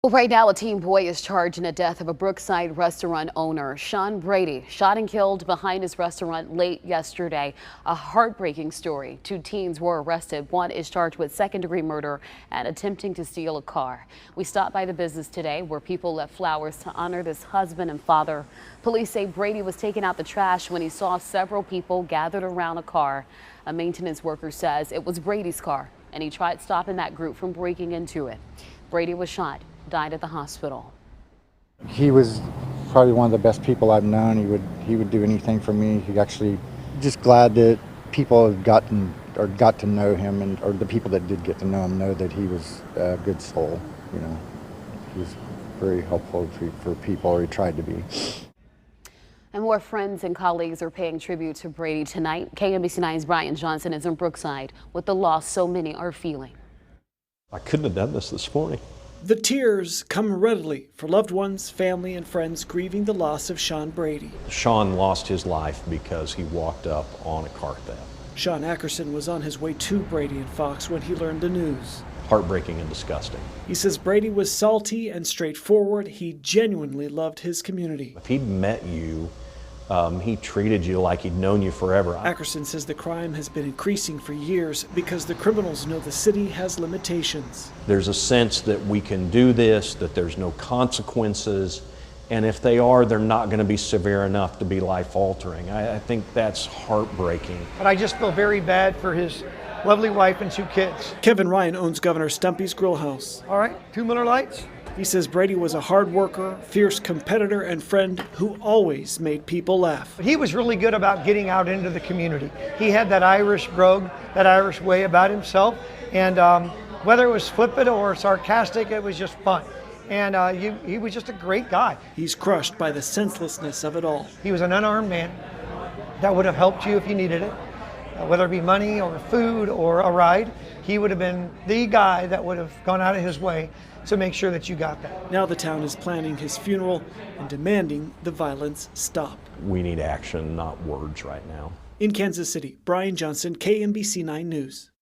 Well, right now, a teen boy is charged in the death of a Brookside restaurant owner. Sean Brady shot and killed behind his restaurant late yesterday. A heartbreaking story. Two teens were arrested. One is charged with second-degree murder and attempting to steal a car. We stopped by the business today where people left flowers to honor this husband and father. Police say Brady was taking out the trash when he saw several people gathered around a car. A maintenance worker says it was Brady's car, and he tried stopping that group from breaking into it. Brady was shot. Died at the hospital. He was probably one of the best people I've known. He would do anything for me. He actually just glad that people have got to know him, or the people that did get to know him know that he was a good soul. You know, he was very helpful for people, or he tried to be. And more friends and colleagues are paying tribute to Brady tonight. KMBC 9's Brian Johnson is in Brookside with the loss so many are feeling. I couldn't have done this morning. The tears come readily for loved ones, family, and friends grieving the loss of Sean Brady. Sean lost his life because he walked up on a car theft. Sean Ackerson was on his way to Brady and Fox when he learned the news. Heartbreaking and disgusting. He says Brady was salty and straightforward. He genuinely loved his community. If he'd met you, he treated you like he'd known you forever. Ackerson says the crime has been increasing for years because the criminals know the city has limitations. There's a sense that we can do this, that there's no consequences, and if they are, they're not going to be severe enough to be life-altering. I think that's heartbreaking. But I just feel very bad for his lovely wife and two kids. Kevin Ryan owns Governor Stumpy's Grill House. All right, 2 Miller Lights. He says Brady was a hard worker, fierce competitor, and friend who always made people laugh. He was really good about getting out into the community. He had that Irish brogue, that Irish way about himself, and whether it was flippant or sarcastic, it was just fun. And he was just a great guy. He's crushed by the senselessness of it all. He was an unarmed man that would have helped you if you needed it, whether it be money or food or a ride. He would have been the guy that would have gone out of his way to make sure that you got that. Now the town is planning his funeral and demanding the violence stop. We need action, not words right now. In Kansas City, Brian Johnson, KMBC 9 News.